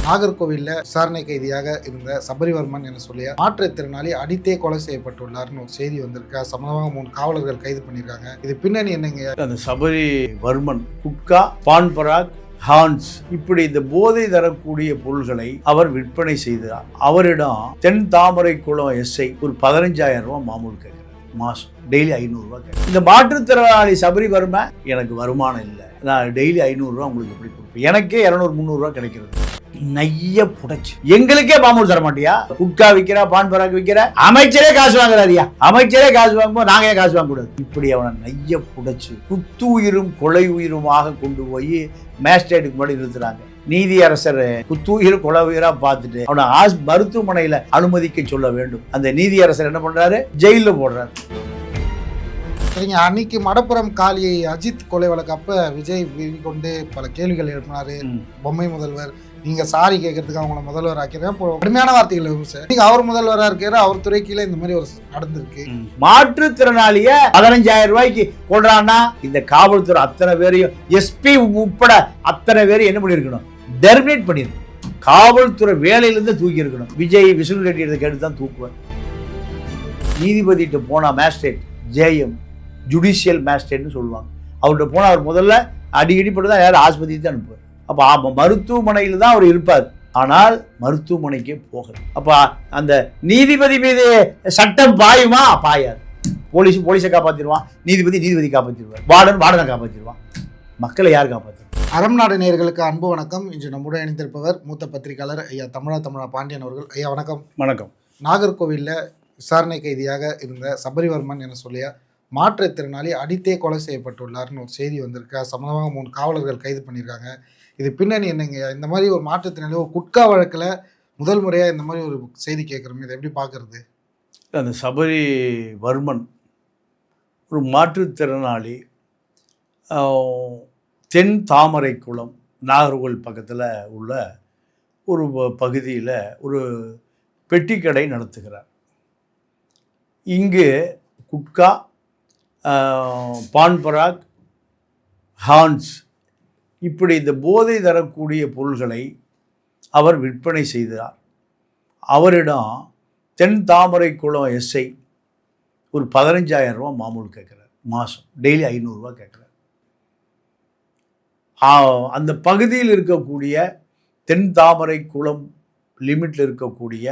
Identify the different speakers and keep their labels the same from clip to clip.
Speaker 1: நாகர்கோவிலில் விசாரணை கைதியாக இருந்த சபரிவர்மன் என சொல்லிய மாற்றுத்திறனாளி அடித்தே கொலை செய்யப்பட்டுள்ளார்னு ஒரு செய்தி வந்திருக்கு. சம்பந்தமாக 3 காவலர்கள் கைது பண்ணியிருக்காங்க. இது பின்னணி என்னங்க?
Speaker 2: அந்த சபரிவர்மன் குட்கா, பான் பராக், ஹான்ஸ் இப்படி இந்த போதை தரக்கூடிய பொருள்களை அவர் விற்பனை செய்தார். அவரிடம் தென் தாமரை குளம் எஸ்ஐ ஒரு 15,000 ரூபாய் மாமூல் கேட்கிறார். மாசம் டெய்லி 500 ரூபாய் கேட்கிறேன். இந்த மாற்றுத்திறனாளி சபரிவர்மன் எனக்கு வருமானம் இல்லை, நான் டெய்லி 500 ரூபாய் உங்களுக்கு எப்படி கொடுப்பேன், எனக்கே 200-300 ரூபாய் கிடைக்கிறது. நைய புடைச்சு எங்களுக்கே மாமூல் தர மாட்டியா? குட்கா விற்கிற, பான் பராக் விற்கிற, அமைச்சரே காசு வாங்குறாரியா, அமைச்சரே காசு வாங்கும்போது நாங்க ஏன் காசு வாங்க கூடாது? இப்படி அவனை நைய புடைச்சு குத்து உயிரும் கொலை உயிருமாக கொண்டு போய் மேஜிஸ்ட்ரேட்டுக்கு முன்னாடி நிறுத்துறாங்க. நீதியரசர் குத்துயிர் கொலை உயிரா பார்த்துட்டு அவனை மருத்துவமனையில அனுமதிக்க சொல்ல வேண்டும். அந்த நீதியரசர் என்ன பண்றாரு? ஜெயில போடுறாரு.
Speaker 1: சரிங்க, அன்னைக்கு மடப்புறம் காளியை அஜித் கொலை வழக்கு அப்ப விஜய் கொண்டு பல கேள்விகள் எழுப்பினாரு. பொம்மை முதல்வர், நீங்க சாரி கேட்கறதுக்கு அவங்கள முதல்வர் ஆக்கிறேன், கடுமையான வார்த்தைகள் சார். நீங்க அவர் முதல்வரா இருக்காரு, அவர் துறை கீழே இந்த மாதிரி ஒரு நடந்திருக்கு.
Speaker 2: மாற்றுத்திறனாளிய 15,000 ரூபாய்க்கு கொள்றான்னா இந்த காவல்துறை அத்தனை பேரையும், எஸ்பி உட்பட அத்தனை பேரையும் என்ன பண்ணிருக்கணும்? டெர்மினேட் பண்ணிருக்கணும். காவல்துறை வேலையிலிருந்து தூக்கி இருக்கணும். விஜய் விஷ்ணு ரெட்டி இதை கேட்டு தான் தூக்குவார். நீதிபதிட்டு போனா மேஜிஸ்ட்ரேட், ஜேஎம் ஜுடிஷியல் மேஜிஸ்ட்ரேட்னு சொல்லுவாங்க. அவர்கிட்ட போனால் அவர் முதல்ல அடிக்கடி போட்டு தான் யாரும் ஆஸ்பத்திரிக்கு தான் அனுப்புவார். அப்போ மருத்துவமனையில் தான் அவர் இருப்பார், ஆனால் மருத்துவமனைக்கே போகல. அப்போ அந்த நீதிபதி மீது சட்டம் பாயுமா? பாயாது. போலீஸை காப்பாற்றிடுவான், நீதிபதி காப்பாற்றிடுவார், வார்டனை காப்பாற்றிடுவான். மக்களை யார் காப்பாற்று?
Speaker 1: அறம் நாடு நேயர்களுக்கு அன்பு வணக்கம். இன்று நம்முடன் இணைந்திருப்பவர் மூத்த பத்திரிகையாளர் ஐயா தமிழா பாண்டியன் அவர்கள். ஐயா வணக்கம்.
Speaker 2: வணக்கம்.
Speaker 1: நாகர்கோவிலில் விசாரணை கைதியாக இருந்த சபரிவர்மன் என சொல்லிய மாற்றுத்திறனாளி அடித்தே கொலை செய்யப்பட்டுள்ளார்னு ஒரு செய்தி வந்திருக்கு. சம்பந்தமாக 3 காவலர்கள் கைது பண்ணியிருக்காங்க. இது பின்னணி என்னங்க? இந்த மாதிரி ஒரு மாற்றுத்திறனாளி ஒரு குட்கா வழக்கில் முதல் முறையாக இந்த மாதிரி ஒரு செய்தி கேட்குறோம், இதை எப்படி பார்க்குறது?
Speaker 2: அந்த சபரிவர்மன் ஒரு மாற்றுத்திறனாளி, தென் தாமரை குளம் நாகர்கோவில் பக்கத்தில் உள்ள ஒரு பகுதியில் ஒரு பெட்டிக்கடை நடத்துகிறார். இங்கு குட்கா, பான் பராக், ஹான்ஸ் இப்படி இந்த போதை தரக்கூடிய பொருள்களை அவர் விற்பனை செய்தார். அவரிடம் தென் தாமரை குளம் எஸ்ஐ ஒரு 15,000 ரூபாய் மாமூல் கேட்குறார். மாதம் டெய்லி 500 ரூபாய் கேட்குறார். அந்த பகுதியில் இருக்கக்கூடிய தென் தாமரை குளம் லிமிட்டில் இருக்கக்கூடிய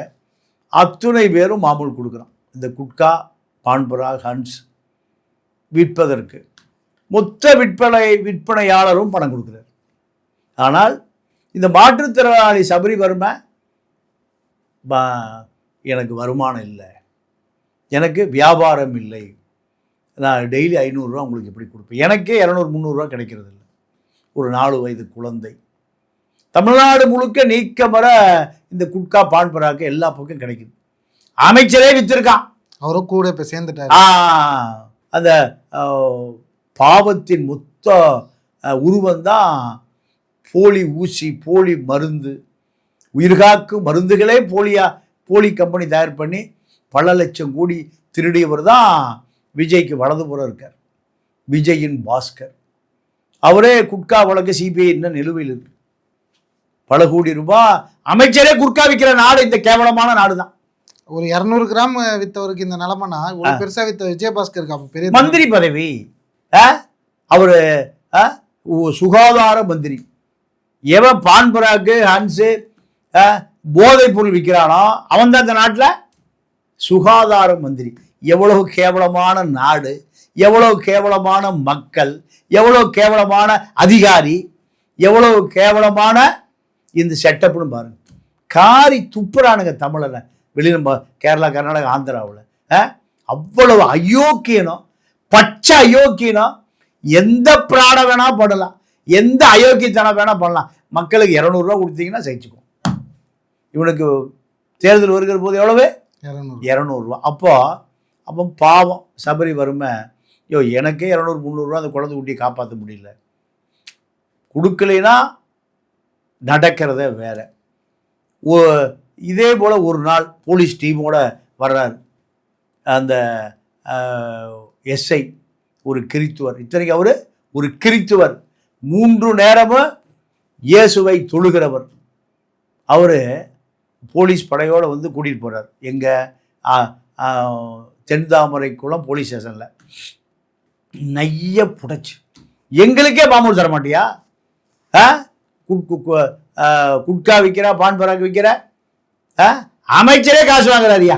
Speaker 2: அத்துணை பேரும் மாமூல் கொடுக்குறான். இந்த குட்கா, பான் பராக், ஹன்ஸ் விற்பதற்கு மொத்த விற்பனையாளரும் பணம் கொடுக்குறார். ஆனால் இந்த மாற்றுத்திறனாளி சபரிவர்மன் எனக்கு வருமானம் இல்லை, எனக்கு வியாபாரம் இல்லை, நான் டெய்லி 500 ரூபா உங்களுக்கு எப்படி கொடுப்பேன், எனக்கே 200-300 ரூபா கிடைக்கிறது இல்லை. ஒரு 4 வயது குழந்தை. தமிழ்நாடு முழுக்க நீக்கமர இந்த குட்கா, பான் பராக்கு எல்லா பக்கம் கிடைக்குது. அமைச்சரே வித்திருக்கான்,
Speaker 1: அவரும் கூட இப்போ சேர்ந்துட்டார்.
Speaker 2: அந்த பாவத்தின் மொத்த உருவந்தான் போலி ஊசி, போலி மருந்து, உயிர்காக்கும் மருந்துகளே போலி கம்பெனி தயார் பண்ணி பல லட்சம் கோடி திருடியவர் தான் விஜய்க்கு வலதுபுறம் இருக்கார். விஜயின் பாஸ்கர் அவரே குட்கா வழக்கு சிபிஐ இன்னும் நிலுவையில் இருக்கு. பல கோடி ரூபாய் அமைச்சரே குட்கா விற்கிற நாடு இந்த கேவலமான நாடு தான்.
Speaker 1: ஒரு 200 கிராம் வித்தவருக்கு இந்த நிலைமைனா ஒரு பெருசா வித்த விஜயபாஸ்கருக்கு அப்ப பெரிய
Speaker 2: மந்திரி பதவி. அவரு சுகாதார மந்திரி. எவன் பான் பராக்கு, ஹன்ஸு போதைப் பொருள் விற்கிறானோ அவன் தான் இந்த நாட்டில் சுகாதார மந்திரி. எவ்வளவு கேவலமான நாடு, எவ்வளவு கேவலமான மக்கள், எவ்வளவு கேவலமான அதிகாரி, எவ்வளவு கேவலமான இந்த செட்டப்னு பாருங்க. காரி துப்புறானுங்க தமிழனை. வெளியில் கேரளா, கர்நாடகா, ஆந்திராவில் அவ்வளவு அயோக்கியனும், பச்சை அயோக்கியனும். எந்த பிராட வேணா பண்ணலாம், எந்த அயோக்கியத்தனம் வேணா பண்ணலாம். மக்களுக்கு 200 ரூபா கொடுத்தீங்கன்னா சகிச்சுக்கும். இவனுக்கு தேர்தல் வருகிற போது எவ்வளவு? 200 ரூபா. அப்போ பாவம் சபரிவர்மன், எனக்கே 200-300 ரூபா அந்த குழந்தை குட்டியை காப்பாற்ற முடியல, கொடுக்கலைன்னா நடக்கிறத வேற. இதே போல் ஒரு நாள் போலீஸ் டீமோட வர்றார் அந்த எஸ்ஐ, ஒரு கிறித்துவர். இத்தனைக்கு அவர் ஒரு கிறித்துவர், 3 நேரமும் இயேசுவை தொழுகிறவர். அவர் போலீஸ் படையோடு வந்து கூட்டிகிட்டு போகிறார் எங்கள் தென்தாமரைக்குளம் போலீஸ் ஸ்டேஷனில். நைய புடைச்சு, எங்களுக்கே பாம்பு தர மாட்டியா? குட்கா விற்கிற, பான் பராக் விற்கிற, அமைச்சரே காசு வாங்குறாரியா,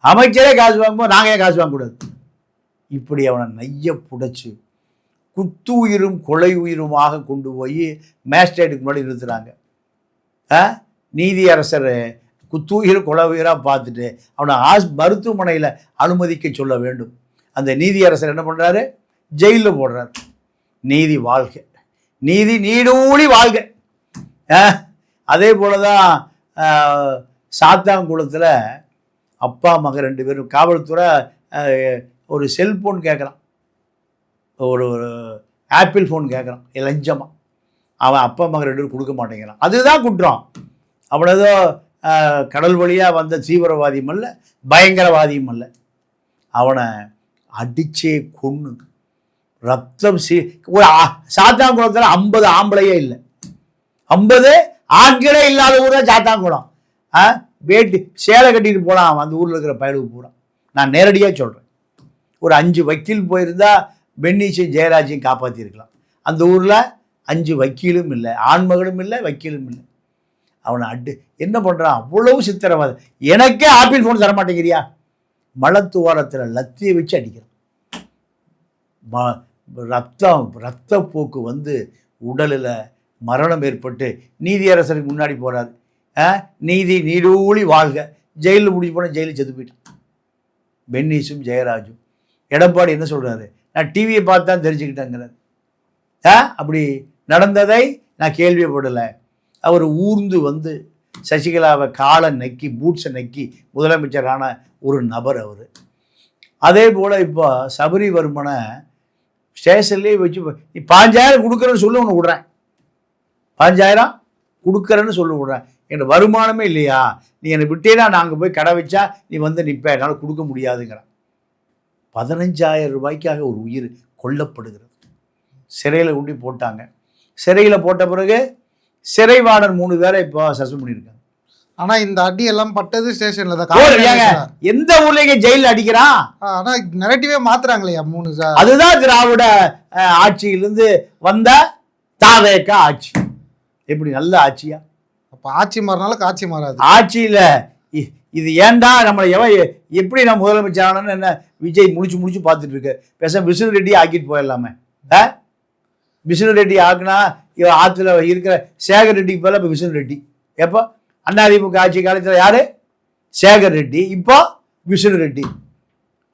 Speaker 2: அமைச்சரே காசு வாங்கும்போது நாங்கள் ஏன் காசு வாங்கக்கூடாது? இப்படி அவனை நைய புடைச்சு குத்து உயிரும் கொலை உயிருமாக கொண்டு போய் மேஜிஸ்ட்ரேட்டுக்கு முன்னாடி நிறுத்துறாங்க. நீதியரசர் குத்துயிர் கொலை உயிராக பார்த்துட்டு அவனை மருத்துவமனையில் அனுமதிக்க சொல்ல வேண்டும். அந்த நீதியரசர் என்ன பண்ணுறாரு? ஜெயிலில் போடுறார். நீதி வாழ்க, நீதி நீடூழி வாழ்க. அதே போல தான் சாத்தாங்குளத்தில் அப்பா மகன் 2 பேரும் காவல்துறை ஒரு செல்ஃபோன் கேட்குறான், ஒரு ஆப்பிள் ஃபோன் கேட்குறான் லஞ்சமாக. அவன் அப்பா மகன் 2 பேரும் கொடுக்க மாட்டேங்கிறான். அதுதான் குற்றம். அவன் ஏதோ கடல் வழியாக வந்த தீவிரவாதியும் அல்ல, பயங்கரவாதியும் அல்ல. அவனை அடிச்சே கொன்று ரத்தம் ஒரு சாத்தாங்குளத்தில் 50 ஆம்பளையே இல்லை, 50 ஆண்களே இல்லாத ஊர் தான் சாத்தாங்குளம். வேட்டி சேலை கட்டிட்டு போனான் அந்த ஊரில் இருக்கிற பயலுக்கு பூரா. நான் நேரடியாக சொல்கிறேன், ஒரு 5 வக்கீல் போயிருந்தா பென்னீஸையும் ஜெயராஜையும் காப்பாற்றிருக்கலாம். அந்த ஊரில் 5 வக்கீலும் இல்லை, ஆண்மகளும் இல்லை, வக்கீலும் இல்லை. அவனை என்ன பண்ணுறான்? அவ்வளவு சித்திரவாதம். எனக்கே ஆப்பிள் ஃபோன் தரமாட்டேங்கிறியா? மலத்துவாரத்தில் லத்தியை வச்சு அடிக்கிறான். ரத்தப்போக்கு வந்து உடலில் மரணம் ஏற்பட்டு நீதியரசருக்கு முன்னாடி போகிறாரு. நீதி நீடூழி வாழ்க. ஜெயிலில் முடிச்சு போனால் ஜெயிலில் செத்து போயிட்டான் பென்னீஸும் ஜெயராஜும். எடப்பாடி என்ன சொல்கிறாரு? நான் டிவியை பார்த்து தான் தெரிஞ்சுக்கிட்டேங்கிறார். அப்படி நடந்ததை நான் கேள்விப்படலை. அவர் ஊர்ந்து வந்து சசிகலாவை காலை நக்கி பூட்ஸை நக்கி முதலமைச்சரான ஒரு நபர் அவர். அதே போல் இப்போ சபரிவர்மனை ஸ்டேஷன்லேயே வச்சு 5000 கொடுக்குறேன்னு சொல்லி ஒன்று விட்றேன், 5000 கொடுக்குறேன்னு சொல்லி விட்றேன். எனக்கு வருமானமே இல்லையா, நீ என்னை விட்டேனா நான் அங்கே போய் கடை வச்சா நீ வந்து நிற்ப, என்னால் கொடுக்க முடியாதுங்கிறான். 15000 ரூபாய்க்காக ஒரு உயிர் கொல்லப்படுகிறது. சிறையில் கொண்டு போட்டாங்க. சிறையில் போட்ட பிறகு சிறை வார்டன் 3 பேரை இப்போ சஸ்பெண்ட் பண்ணியிருக்காங்க.
Speaker 1: ஆனா இந்த அடி எல்லாம் பட்டது ஸ்டேஷன்ல தான்.
Speaker 2: எந்த ஊர்லங்க ஜெயில அடிக்கிறான்?
Speaker 1: ஆனா நெரட்டிவே மாத்துறாங்களே 3.
Speaker 2: அதுதான் திராவிட ஆட்சியிலிருந்து வந்த தாவேக ஆட்சி. எப்படி நல்ல ஆட்சியா?
Speaker 1: அப்ப ஆட்சி மாறினாலும் காட்சி மாறாது.
Speaker 2: ஆட்சியில இது ஏன்டா நம்மளை எப்படி நான் முதலமைச்சரானு என்ன விஜய் முடிச்சு பார்த்துட்டு இருக்கு. பேச விஷ்ணு ரெட்டி ஆக்கிட்டு போயிடலாமே. விஷ்ணு ரெட்டி ஆக்குனா ஆற்றுல இருக்கிற சேகர் ரெட்டிக்கு போல இப்போ விஷ்ணு ரெட்டி. எப்போ அதிமுக ஆட்சி காலத்தில் யாரு? சேகர் ரெட்டி. இப்போ விஷ்ணு ரெட்டி.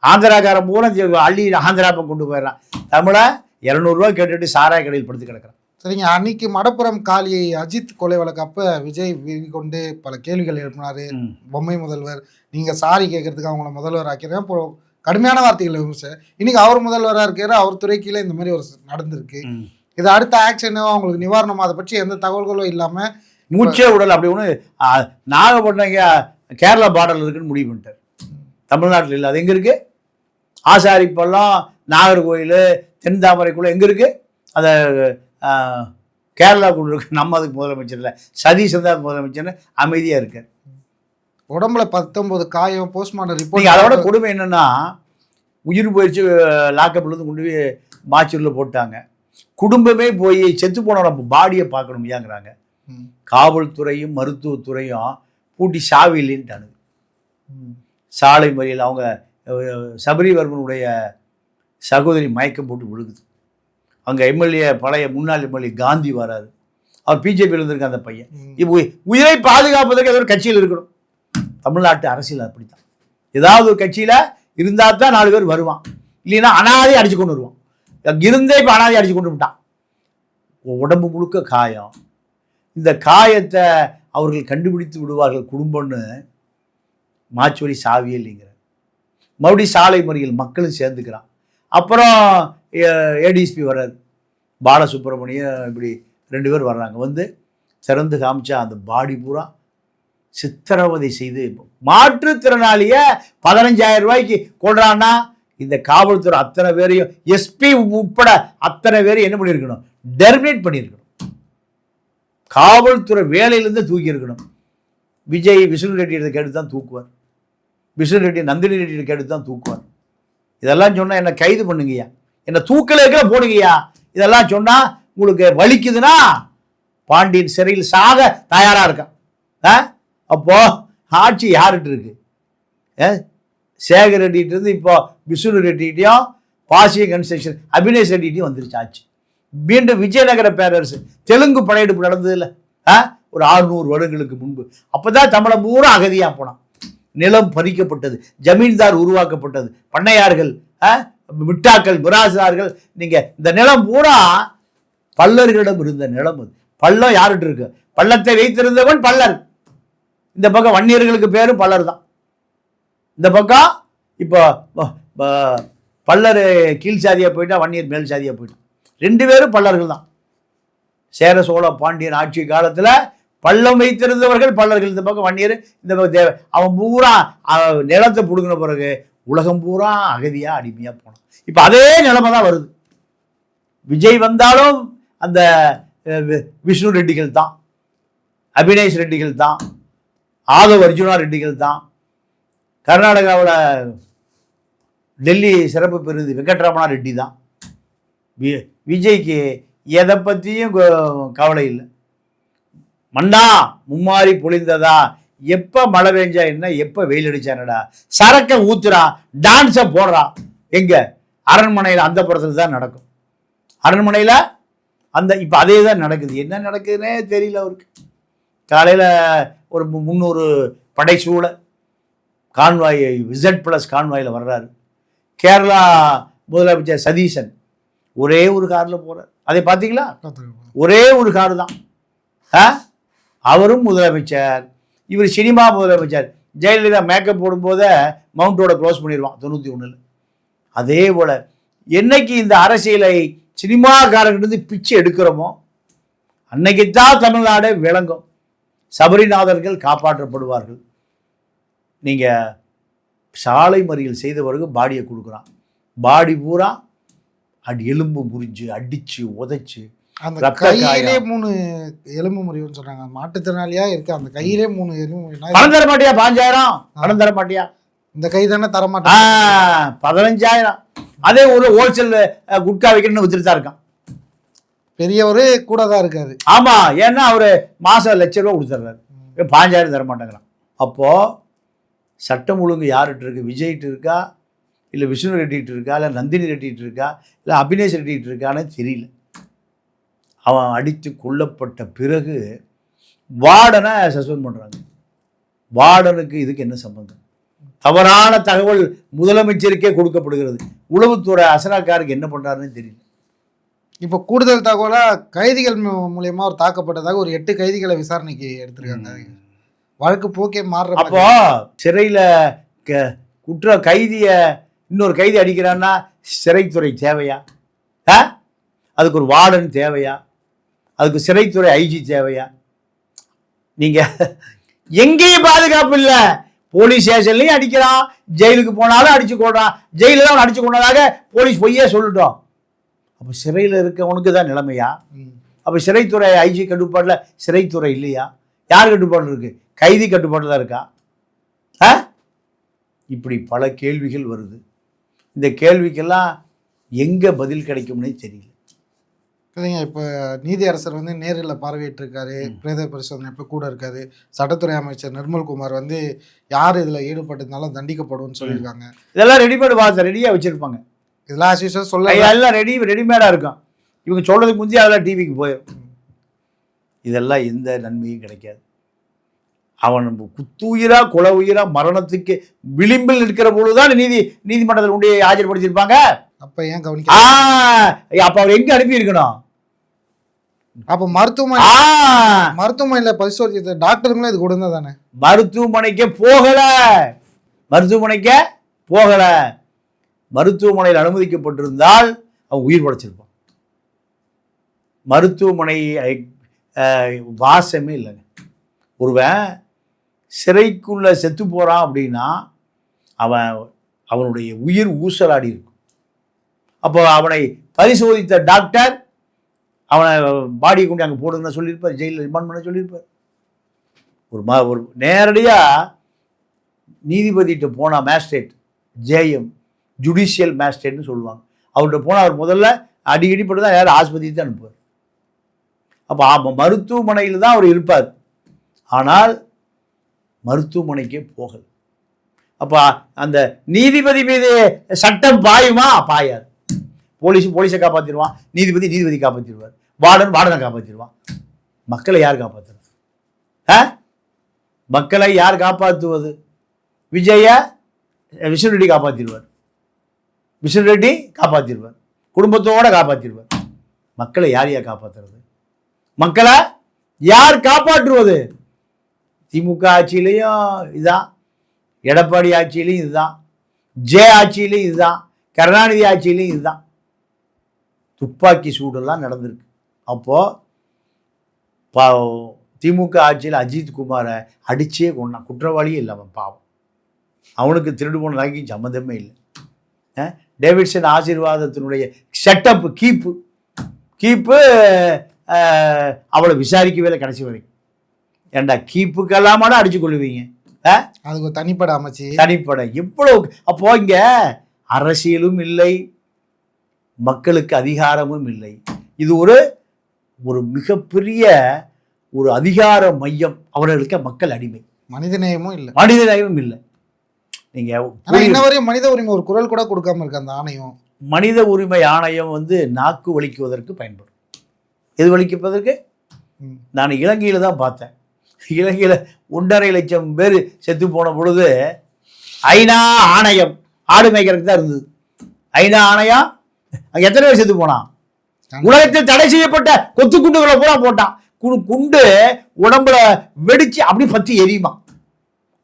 Speaker 2: ஆந்திராக்காரன் பூரா அள்ளி ஆந்திராப்பம் கொண்டு போயிடறான். தமிழை 200 ரூபா கேட்டுட்டு சாராய கடையில் படுத்து கிடக்கிறான்.
Speaker 1: சரிங்க, அன்னைக்கு மடப்புறம் காளி அஜித் கொலை வழக்கு அப்ப விஜய் கொண்டு பல கேள்விகள் எழுப்பினாரு. பொம்மை முதல்வர், நீங்க சாரி கேட்கறதுக்கு அவங்கள முதல்வர் ஆக்கிறேன், இப்போ கடுமையான வார்த்தைகள் விமர்சனம். இன்னைக்கு அவர் முதல்வராக இருக்காரு, அவர் துறை கீழே இந்த மாதிரி ஒரு நடந்திருக்கு. இது அடுத்த ஆக்ஷனோ அவங்களுக்கு நிவாரணமோ அதை பற்றி எந்த தகவல்களும் இல்லாம
Speaker 2: மூச்சே உடல் அப்படி ஒன்று நாகப்பட்டினம் கேரளா பார்டர்ல இருக்குன்னு முடிவு பண்ணிட்டார். தமிழ்நாட்டில் இல்லை. அது எங்கே இருக்கு? ஆசாரிப்பள்ளம், நாகர்கோயில், தென்தாமரைக்குள்ள எங்கே இருக்கு? அதை கேரளாக்குள்ள இருக்கு. நம்ம அதுக்கு முதலமைச்சர் இல்லை, சதீஷ் தான் முதலமைச்சர்னு அமைதியாக இருக்கார்.
Speaker 1: உடம்புல 19 காயம், போஸ்ட்மார்ட்டம் ரிப்போர்ட்.
Speaker 2: அதோட கொடுமை என்னன்னா, உயிர் போயிடுச்சு, லாக்கப்லேருந்து கொண்டு போய் மாச்சூரில் போட்டாங்க. குடும்பமே போய் செத்து போனோட பாடியை பார்க்கணும் ஏங்கிறாங்க. காவல்துறையும் மருத்துவத்துறையும் பூட்டி சாவி இல்லைன்ட்டானுங்க. சாலை மறியல். அவங்க சபரிவர்மனுடைய சகோதரி மயக்கம் போட்டு விழுகுது. அங்கே எம்எல்ஏ, பழைய முன்னாள் எம்எல்ஏ காந்தி வராது. அவர் பிஜேபியில் இருந்திருக்க அந்த பையன். இப்போ உயிரை பாதுகாப்பதற்கு ஏதோ ஒரு கட்சியில் இருக்கணும். தமிழ்நாட்டு அரசியல் அப்படித்தான். ஏதாவது ஒரு கட்சியில் இருந்தால் தான் 4 பேர் வருவான். இல்லைன்னா அனாதை அடிச்சு கொண்டு வருவான். இருந்தே இப்போ அனாதை அடிச்சு கொண்டு விட்டான். உடம்பு முழுக்க காயம். இந்த காயத்தை அவர்கள் கண்டுபிடித்து விடுவார்கள் குடும்பம்னு மாச்சோரி சாவியே இல்லைங்கிற. மறுபடியும் சாலை மறியல், மக்களும் சேர்ந்துக்கிறான். அப்புறம் ஏடிஎஸ்பி வர்றாரு, பாலசுப்ரமணியம், இப்படி 2 பேர் வர்றாங்க. வந்து திறந்து காமிச்சா அந்த பாடி பூரா சித்திரவதை செய்து மாற்றுத்திறனாளிய 15000 ரூபாய்க்கு கொள்றான்னா இந்த காவல்துறை அத்தனை பேரையும், எஸ்பி உட்பட அத்தனை பேரையும் என்ன பண்ணியிருக்கணும்? டெர்மினேட் பண்ணியிருக்கணும். காவல்துறை வேலையிலேருந்து தூக்கி இருக்கணும். விஜய் விஷ்ணு ரெட்டியை கேட்டு தான் தூக்குவார், விஷ்ணு ரெட்டி நந்தினி ரெட்டியை கேட்டு தான் தூக்குவார். இதெல்லாம் சொன்னால் என்னை கைது பண்ணுங்கய்யா, என்னை தூக்கல போடுங்கய்யா. இதெல்லாம் சொன்னால் உங்களுக்கு வலிக்குதுன்னா பாண்டியன் சிறையில் சாக தயாராக இருக்கான். அப்போ ஆட்சி யார்கிட்ட இருக்கு? சேகர் ரெட்டிகிட்ட இருந்து இப்போ விஷ்ணு ரெட்டிகிட்டையும் பாசிய கன்ஸ்ட்ரக்ஷன் அபினேஷ் ரெட்டிகிட்டையும் வந்துருச்சு ஆட்சி. மீண்டும் விஜயநகர பேரரசு தெலுங்கு படையெடுப்பு நடந்தது இல்லை ஒரு 600 வருடங்களுக்கு முன்பு. அப்போதான் தமிழம் பூரா அகதியாக போனான். நிலம் பறிக்கப்பட்டது, ஜமீன்தார் உருவாக்கப்பட்டது, பண்ணையார்கள், மிட்டாக்கள், மிராசார்கள். நீங்கள் இந்த நிலம் பூரா பல்லர்களிடம் இருந்த நிலம். அது பள்ளம் யார்கிட்ட இருக்கு? பள்ளத்தை வைத்திருந்தவன் பல்லர். இந்த பக்கம் வன்னியர்களுக்கு பேரும் பல்லர் தான். இந்த பக்கம் இப்போ பல்லர் கீழ் சாதியாக போயிட்டா, வன்னியர் மேல் சாதியாக போயிட்டான். 2 பேரும் பல்லர்கள் தான். சேர சோழ பாண்டியன் ஆட்சி காலத்தில் பள்ளம் வைத்திருந்தவர்கள் பல்லர்கள், இந்த பக்கம் வன்னியர், இந்த பக்கம் தேவை. அவன் பூரா நிலத்தை பிடுங்கின பிறகு உலகம் பூரா அகதியாக அடிமையாக போனான். இப்போ அதே நிலைமை தான் வருது. விஜய் வந்தாலும் அந்த விஷ்ணு ரெட்டிகள் தான், அபினேஷ் ரெட்டிகள் தான், ஆதவ் அர்ஜுனா ரெட்டிகள் தான். கர்நாடகாவில் டெல்லி சிறப்பு பெருது வெங்கட்ரமணா ரெட்டி தான். விஜய்க்கு எதை பற்றியும் கவலை இல்லை. மண்ணா மும்மாறி பொழிந்ததா, எப்போ மழை பெஞ்சா என்ன, எப்போ வெயில் அடிச்சானடா, சரக்கை ஊத்துறான், டான்ஸை போடுறான். எங்க அரண்மனையில் அந்த புறத்தில் தான் நடக்கும். அரண்மனையில் அந்த இப்போ அதே தான் நடக்குது. என்ன நடக்குதுன்னே தெரியல அவருக்கு. காலையில் ஒரு 300 படைசூழ கான்வாய் Z+ கான்வாயில் வர்றாரு. கேரளா முதலமைச்சர் சதீசன் ஒரே ஒரு காரில் போகிறார். அதை பார்த்தீங்களா? ஒரே ஒரு காரு தான். அவரும் முதலமைச்சர், இவர் சினிமா முதலமைச்சர். ஜெயலலிதா மேக்கப் போடும்போதே மவுண்டோட க்ளோஸ் பண்ணிடுவான் 91. அதே போல் என்னைக்கு இந்த அரசியலை சினிமாக்காரங்கிட்ட பிச்சை எடுக்கிறோமோ அன்னைக்குத்தான் தமிழ்நாடு விளங்கும். சபரிநாதர்கள் காப்பாற்றப்படுவார்கள். நீங்கள் சாலை மறியல் செய்தவருக்கு பாடியை கொடுக்குறான். பாடி பூரா எலும்பு முறிஞ்சு அடிச்சு உதைச்சு
Speaker 1: அந்த கையிலே 3 எலும்பு முறிவுன்னு சொல்றாங்க. மாட்டுத்திறனாளியா இருக்கு, அந்த கையிலே 3 எலும்பு.
Speaker 2: பணம் தர மாட்டியா? 5000 பணம் தர மாட்டியா?
Speaker 1: இந்த கை தானே தர மாட்டேன்.
Speaker 2: 15000. அதே ஒரு ஹோல்சேல் குட்கா வைக்கணும்னு வச்சுட்டு தான் இருக்கான்.
Speaker 1: பெரியவரு கூட தான் இருக்காரு. ஆமா,
Speaker 2: ஏன்னா அவரு மாசம் ₹1,00,000 கொடுத்துட்றாரு, 5000 தர மாட்டேங்கிறான். அப்போ சட்டம் ஒழுங்கு யார்கிட்ட இருக்கு? விஜய்கிட்ட இருக்கா, இல்லை விஷ்ணு ரெட்டிகிட்ட இருக்கா, இல்லை நந்தினி ரெட்டிகிட்ட இருக்கா, இல்லை அபினேஷ் ரெட்டிகிட்ட இருக்கான்னு தெரியல. அவன் அடித்து கொல்லப்பட்ட பிறகு வார்டனை சஸ்பெண்ட் பண்ணுறாங்க. வார்டனுக்கு இதுக்கு என்ன சம்பந்தம்? தவறான தகவல் முதலமைச்சருக்கே கொடுக்கப்படுகிறது. உளவுத்துறை அசராக்காருக்கு என்ன பண்ணுறாருன்னு தெரியல.
Speaker 1: இப்போ கூடுதல் தகவலாக கைதிகள் மூலியமாக ஒரு தாக்கப்பட்டதாக ஒரு 8 கைதிகளை விசாரணைக்கு எடுத்திருக்காங்க. வழக்கு போக்கே மாறுற.
Speaker 2: அப்போ சிறையில் குற்ற கைதியை இன்னொரு கைதி அடிக்கிறான்னா சிறைத்துறை தேவையா? அதுக்கு ஒரு வார்டன் தேவையா? அதுக்கு சிறைத்துறை IG தேவையா? நீங்கள் எங்கேயும் பாதுகாப்பு இல்லை. போலீஸ் ஸ்டேஷன்லையும் அடிக்கிறான், ஜெயிலுக்கு போனாலும் அடிச்சு கொள்றான். ஜெயிலில் தான் அடிச்சு கொண்டதாக போலீஸ் பொய்யே சொல்லிட்டோம். அப்போ சிறையில் இருக்கவனுக்கு தான் நிலைமையா? அப்போ சிறைத்துறை IG கட்டுப்பாட்டில் சிறைத்துறை இல்லையா? யார் கட்டுப்பாடு இருக்கு? கைதி கட்டுப்பாட்டில் தான் இருக்கா? இப்படி பல கேள்விகள் வருது. இந்த கேள்விக்கெல்லாம் எங்கே பதில் கிடைக்கும்னே தெரியல.
Speaker 1: இல்லைங்க, இப்போ நீதியரசர் நேரில் பார்வையிட்டிருக்காரு, பிரேத பரிசோதனை இப்போ கூட இருக்காரு. சட்டத்துறை அமைச்சர் நிர்மல்குமார் யார் இதில் ஈடுபட்டதுனாலும் தண்டிக்கப்படும்னு சொல்லியிருக்காங்க.
Speaker 2: இதெல்லாம் ரெடிமேட் வாசல் ரெடியாக வச்சுருப்பாங்க.
Speaker 1: இதெல்லாம் ஆசிஷன் சொல்ல
Speaker 2: எல்லாம் ரெடிமேடாக இருக்கும். இவங்க சொல்கிறதுக்கு முந்தைய அதெல்லாம் டிவிக்கு போயிடும். இதெல்லாம் எந்த நன்மையும் கிடைக்காது. அவன் குத்துயிரா கொலை உயிரா மரணத்துக்கு விளிம்பில் நிற்கிற பொழுதுதான் நீதிமன்றத்தில் உடைய ஆஜர்படுத்தியிருப்பாங்க.
Speaker 1: அப்ப ஏன் கவனிக்க?
Speaker 2: அப்ப அவர் எங்க அனுப்பி இருக்கணும்?
Speaker 1: அப்ப மருத்துவமனையில பரிசோதித்த டாக்டருங்களும் இது கொடுங்க தானே? மருத்துவமனைக்கு
Speaker 2: போகல. மருத்துவமனையில் அனுமதிக்கப்பட்டிருந்தால் அவன் உயிர் படைச்சிருப்பான். மருத்துவமனை வாசமே இல்லைங்க. ஒருவன் சிறைக்குள்ள செத்து போறான் அப்படின்னா அவனுடைய உயிர் ஊசலாடி இருக்கும். அப்போ அவனை பரிசோதித்த டாக்டர் அவனை பாடியை கொண்டு அங்கே போடுங்கன்னு சொல்லியிருப்பார், ஜெயிலில் ரிமாண்ட் பண்ண சொல்லியிருப்பார். ஒரு நேரடியாக நீதிபதிகிட்ட போனால் மேஜிஸ்ட்ரேட், ஜேஎம், ஜுடிஷியல் மேஜிஸ்ட்ரேட்னு சொல்லுவாங்க, அவர்கிட்ட போனால் அவர் முதல்ல அடிக்கடிப்பட்டு தான் யார் ஆஸ்பத்திரிக்கு தான் அனுப்புவார். அப்போ மருத்துவமனையில் தான் அவர் இருப்பார், ஆனால் மருத்துவமனைக்கே போகல். அப்போ அந்த நீதிபதி மீது சட்டம் பாயுமா? பாயாது. போலீஸை காப்பாற்றிடுவான், நீதிபதி காப்பாற்றிடுவார், வார்டனை காப்பாற்றிடுவான். மக்களை யார் காப்பாற்றுறது? மக்களை யார் காப்பாற்றுவது? விஷ்ணு ரெட்டி காப்பாற்றிடுவார், குடும்பத்தோட காப்பாற்றிடுவார். மக்களை யார் காப்பாற்றுறது? மக்களை யார் காப்பாற்றுவது? திமுக ஆட்சியிலையும் இதுதான், எடப்பாடி ஆட்சியிலையும் இதுதான், ஜே ஆட்சியிலையும் இதுதான், கருணாநிதி ஆட்சியிலையும் இதுதான். துப்பாக்கி சூடெல்லாம் நடந்திருக்கு. அப்போது திமுக ஆட்சியில் அஜித் குமாரை அடிச்சே கொண்டான், குற்றவாளியே இல்லை அவன், பாவம். அவனுக்கு திருடு போன நகைக்கு சம்மந்தமே இல்லை. டேவிட்சன் ஆசீர்வாதத்தினுடைய செட்டப்பு கீப்பு அவளை விசாரிக்கவே இல்லை கடைசி வரைக்கும். ஏண்டா கீப்புக்கெல்லாமாட அடிச்சு கொள்ளுவீங்க?
Speaker 1: அதுக்கு தனிப்படை அமைச்சு,
Speaker 2: தனிப்படை எவ்வளவு. அப்போ இங்க அரசியலும் இல்லை, மக்களுக்கு அதிகாரமும் இல்லை. இது ஒரு மிகப்பெரிய ஒரு அதிகார மையம். அவர்களுக்கு மக்கள் அடிமை, மனிதநேயமும் இல்லை. நீங்க
Speaker 1: இன்ன வரையும் மனித உரிமை ஒரு குரல் கூட கொடுக்காம இருக்கு அந்த ஆணையம்.
Speaker 2: மனித உரிமை ஆணையம் நாக்கு வலிக்குவதற்கு பயன்படும். எது வலிக்குவதற்கு? நான் இலங்கையில தான் பார்த்தேன். இலங்கையில 1.5 லட்சம் பேர் செத்து போன பொழுது ஐநா ஆணையம் ஆடு மேய்க்கிறதுக்கு தான் இருந்தது. ஐநா ஆணையம் அங்க எத்தனை பேர் செத்து போனான்? உலகத்தில் தடை செய்யப்பட்ட கொத்து குண்டுகளை பூரா போட்டான். குண்டு உடம்புல வெடிச்சு அப்படி பத்தி எரியுமா.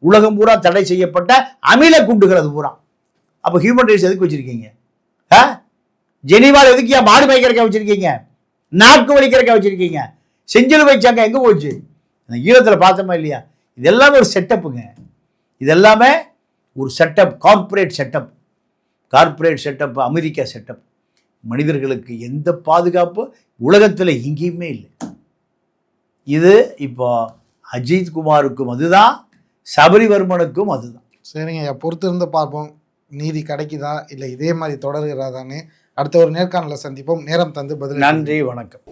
Speaker 2: உலகம் பூரா தடை செய்யப்பட்ட அமில குண்டுகள் அது பூரா. அப்போ ஹியூமன் ரைட்ஸ் எதுக்கு வச்சிருக்கீங்க? ஜெனீவால் எதுக்கு மாடு மேய்க்கிறக்க வச்சிருக்கீங்க? நாக்கு வலிக்கிறக்க வச்சிருக்கீங்க? செஞ்சில் வச்சாங்க எங்க போச்சு? ஈழத்தில் பார்த்தோமா இல்லையா? இது எல்லாமே ஒரு செட்டப்புங்க. இது எல்லாமே ஒரு setup, corporate setup, America setup. மனிதர்களுக்கு எந்த பாதுகாப்பு உலகத்தில் எங்கேயுமே இல்லை. இது இப்போ அஜித் குமாருக்கும் அதுதான், சபரிவர்மனுக்கும் அதுதான்.
Speaker 1: சரிங்க, பொறுத்து இருந்து பார்ப்போம் நீதி கிடைக்குதா இல்லை இதே மாதிரி தொடர்கிறதான்னு. அடுத்த ஒரு நேர்காணலை சந்திப்போம். நேரம் தந்து பதில்.
Speaker 2: நன்றி, வணக்கம்.